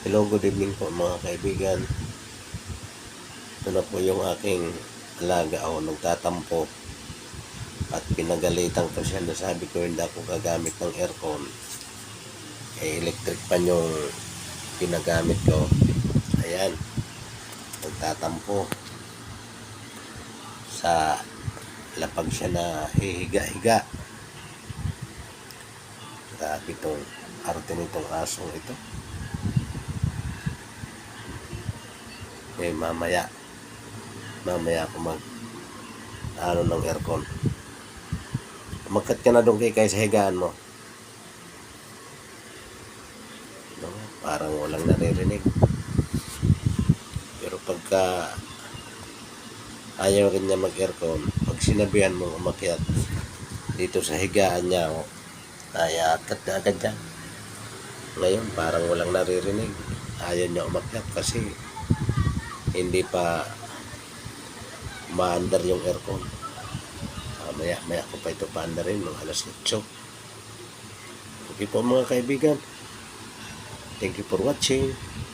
Hello, good evening po mga kaibigan. Ito na po yung aking alaga o nagtatampo at pinagalitan ko siya na sabi ko hindi ako gagamit ng aircon. Electric pan yung pinagamit ko. Ayan, nagtatampo sa lapag siya na hihiga-higa. Grabe itong arte nitong asong ito. Mamaya ako ng aircon. Magkat ka na doon kay sa higaan mo. No, parang walang naririnig. Pero pagka ayaw rin niya mag-aircon, pag sinabihan mo umakyat dito sa higaan niya, ay akat na agad dyan. Ngayon parang walang naririnig. Ayaw niya umakyat kasi hindi pa maandar yung aircon. Maya ko pa ito paandarin mga alas 8. Okay po mga kaibigan. Thank you for watching.